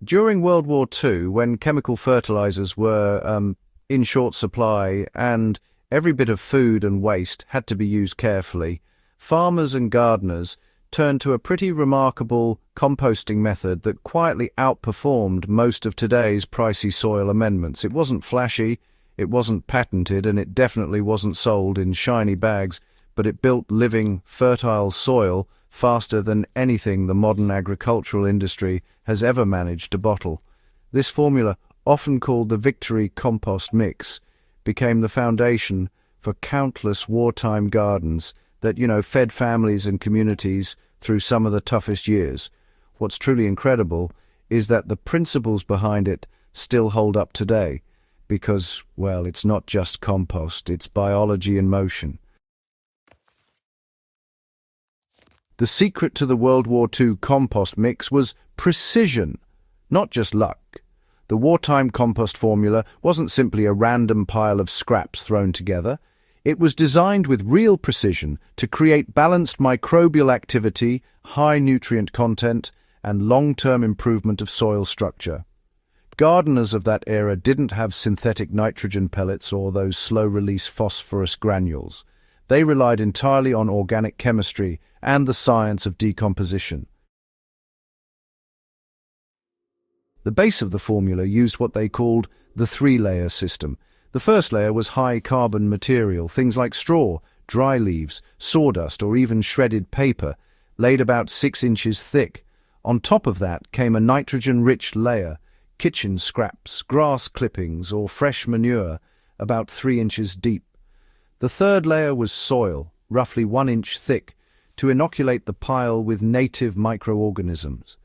During World War II, when chemical fertilizers were in short supply and every bit of food and waste had to be used carefully, farmers and gardeners turned to a pretty remarkable composting method that quietly outperformed most of today's pricey soil amendments. It wasn't flashy, it wasn't patented, and it definitely wasn't sold in shiny bags, but it built living, fertile soil faster than anything the modern agricultural industry has ever managed to bottle. This formula, often called the Victory Compost Mix, became the foundation for countless wartime gardens that, fed families and communities through some of the toughest years. What's truly incredible is that the principles behind it still hold up today, because, well, it's not just compost, it's biology in motion. The secret to the World War II compost mix was precision, not just luck. The wartime compost formula wasn't simply a random pile of scraps thrown together. It was designed with real precision to create balanced microbial activity, high nutrient content, and long-term improvement of soil structure. Gardeners of that era didn't have synthetic nitrogen pellets or those slow-release phosphorus granules. They relied entirely on organic chemistry and the science of decomposition. The base of the formula used what they called the three-layer system. The first layer was high-carbon material, things like straw, dry leaves, sawdust, or even shredded paper, laid about 6 inches thick. On top of that came a nitrogen-rich layer, kitchen scraps, grass clippings, or fresh manure, about 3 inches deep. The third layer was soil, roughly 1 inch thick, to inoculate the pile with native microorganisms.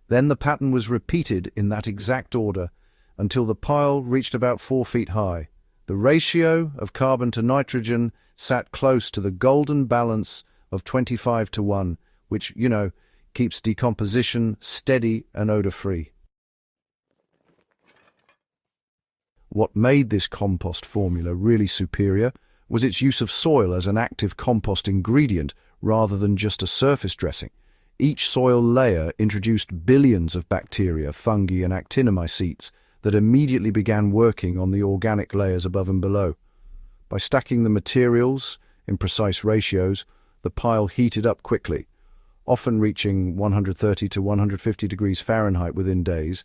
Then the pattern was repeated in that exact order until the pile reached about 4 feet high. The ratio of carbon to nitrogen sat close to the golden balance of 25:1, which, keeps decomposition steady and odor-free. What made this compost formula really superior was its use of soil as an active compost ingredient rather than just a surface dressing. Each soil layer introduced billions of bacteria, fungi, and actinomycetes that immediately began working on the organic layers above and below. By stacking the materials in precise ratios, the pile heated up quickly, often reaching 130 to 150 degrees Fahrenheit within days,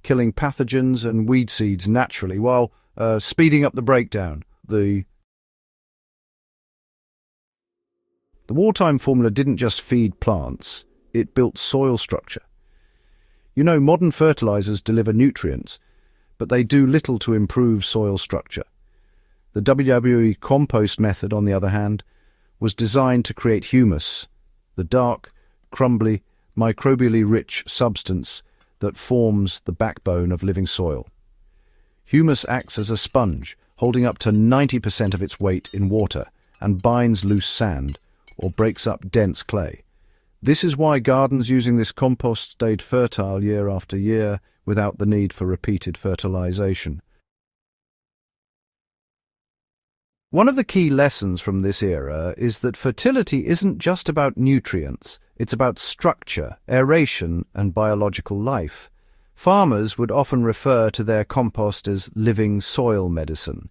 killing pathogens and weed seeds naturally while speeding up the breakdown. The wartime formula didn't just feed plants, it built soil structure. Modern fertilizers deliver nutrients, but they do little to improve soil structure. The WWII compost method, on the other hand, was designed to create humus, the dark, crumbly, microbially rich substance that forms the backbone of living soil. Humus acts as a sponge, holding up to 90% of its weight in water and binds loose sand or breaks up dense clay. This is why gardens using this compost stayed fertile year after year without the need for repeated fertilization. One of the key lessons from this era is that fertility isn't just about nutrients, it's about structure, aeration, and biological life. Farmers would often refer to their compost as living soil medicine,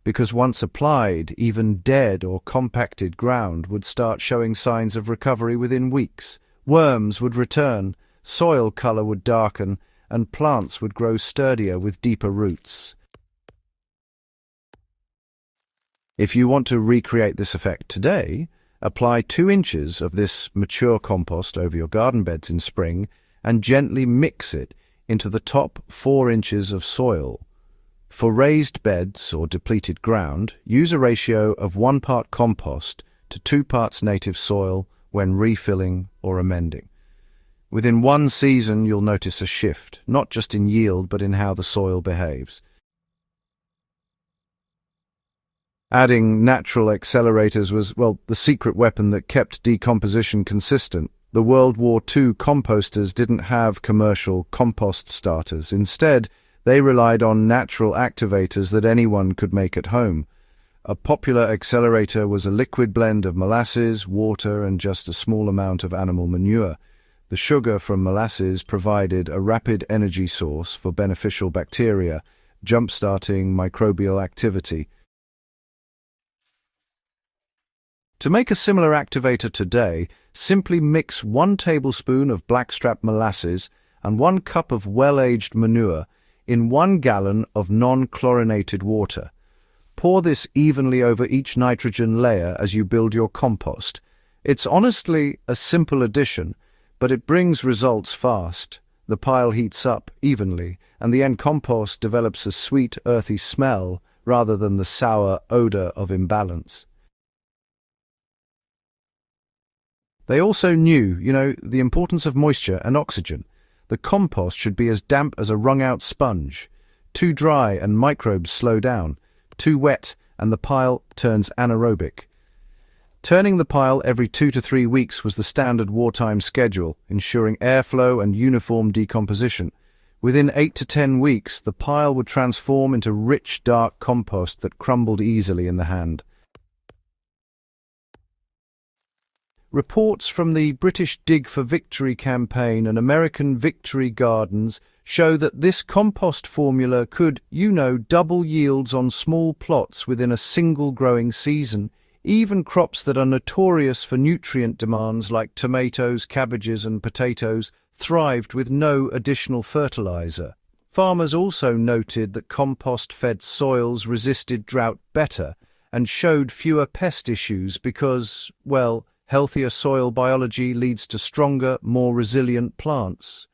because once applied, even dead or compacted ground would start showing signs of recovery within weeks. Worms would return, soil color would darken, and plants would grow sturdier with deeper roots. If you want to recreate this effect today, apply 2 inches of this mature compost over your garden beds in spring and gently mix it into the top 4 inches of soil. For raised beds or depleted ground, use a ratio of 1 part compost to 2 parts native soil when refilling or amending. Within 1 season, you'll notice a shift, not just in yield, but in how the soil behaves. Adding natural accelerators was, the secret weapon that kept decomposition consistent. The World War II composters didn't have commercial compost starters. Instead, they relied on natural activators that anyone could make at home. A popular accelerator was a liquid blend of molasses, water, and just a small amount of animal manure. The sugar from molasses provided a rapid energy source for beneficial bacteria, jump-starting microbial activity. To make a similar activator today, simply mix 1 tablespoon of blackstrap molasses and 1 cup of well-aged manure in 1 gallon of non-chlorinated water. Pour this evenly over each nitrogen layer as you build your compost. It's honestly a simple addition, but it brings results fast. The pile heats up evenly, and the end compost develops a sweet, earthy smell rather than the sour odor of imbalance. They also knew, the importance of moisture and oxygen. The compost should be as damp as a wrung-out sponge. Too dry and microbes slow down. Too wet and the pile turns anaerobic. Turning the pile every 2 to 3 weeks was the standard wartime schedule, ensuring airflow and uniform decomposition. Within 8 to 10 weeks, the pile would transform into rich, dark compost that crumbled easily in the hand. Reports from the British Dig for Victory campaign and American Victory Gardens show that this compost formula could, double yields on small plots within a single growing season. Even crops that are notorious for nutrient demands like tomatoes, cabbages and potatoes thrived with no additional fertilizer. Farmers also noted that compost-fed soils resisted drought better and showed fewer pest issues because, healthier soil biology leads to stronger, more resilient plants.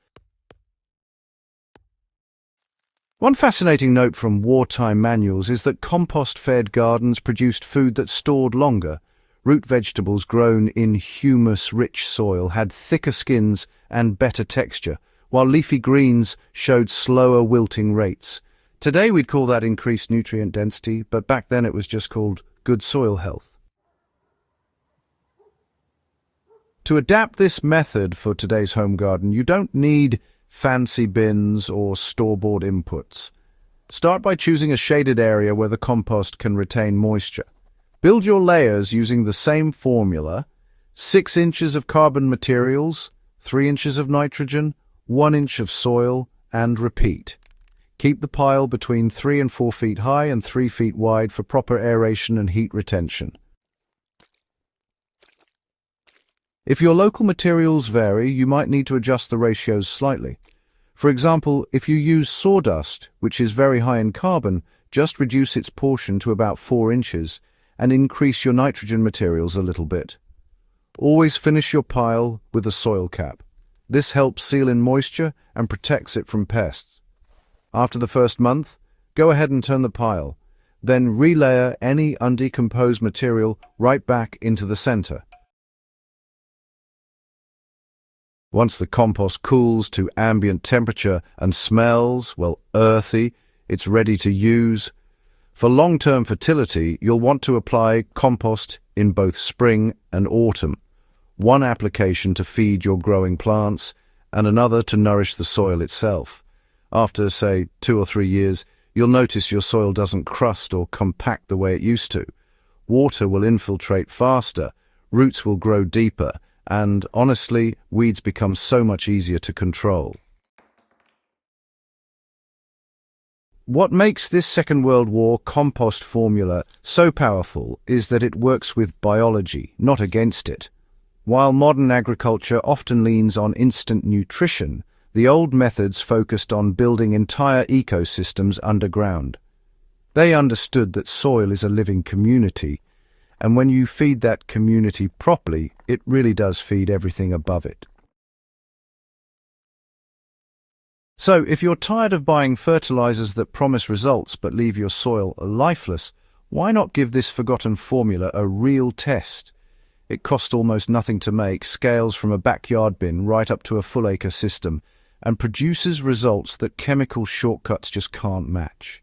One fascinating note from wartime manuals is that compost-fed gardens produced food that stored longer. Root vegetables grown in humus-rich soil had thicker skins and better texture, while leafy greens showed slower wilting rates. Today we'd call that increased nutrient density, but back then it was just called good soil health. To adapt this method for today's home garden, you don't need fancy bins or store-bought inputs. Start by choosing a shaded area where the compost can retain moisture. Build your layers using the same formula: 6 inches of carbon materials, 3 inches of nitrogen, 1 inch of soil, and repeat. Keep the pile between 3 and 4 feet high and 3 feet wide for proper aeration and heat retention. If your local materials vary, you might need to adjust the ratios slightly. For example, if you use sawdust, which is very high in carbon, just reduce its portion to about 4 inches and increase your nitrogen materials a little bit. Always finish your pile with a soil cap. This helps seal in moisture and protects it from pests. After the first month, go ahead and turn the pile. Then relayer any undecomposed material right back into the center. Once the compost cools to ambient temperature and smells, earthy, it's ready to use. For long-term fertility, you'll want to apply compost in both spring and autumn. One application to feed your growing plants and another to nourish the soil itself. After, say, 2 or 3 years, you'll notice your soil doesn't crust or compact the way it used to. Water will infiltrate faster, roots will grow deeper, and, honestly, weeds become so much easier to control. What makes this Second World War compost formula so powerful is that it works with biology, not against it. While modern agriculture often leans on instant nutrition, the old methods focused on building entire ecosystems underground. They understood that soil is a living community, and when you feed that community properly, it really does feed everything above it. So, if you're tired of buying fertilizers that promise results but leave your soil lifeless, why not give this forgotten formula a real test? It costs almost nothing to make, scales from a backyard bin right up to a full-acre system, and produces results that chemical shortcuts just can't match.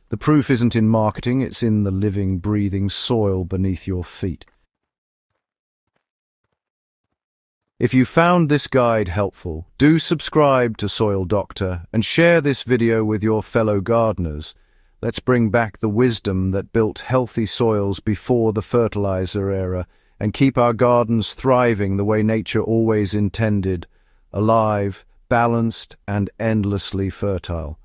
The proof isn't in marketing, it's in the living, breathing soil beneath your feet. If you found this guide helpful, do subscribe to Soil Doctor and share this video with your fellow gardeners. Let's bring back the wisdom that built healthy soils before the fertilizer era and keep our gardens thriving the way nature always intended. alive, balanced, and endlessly fertile.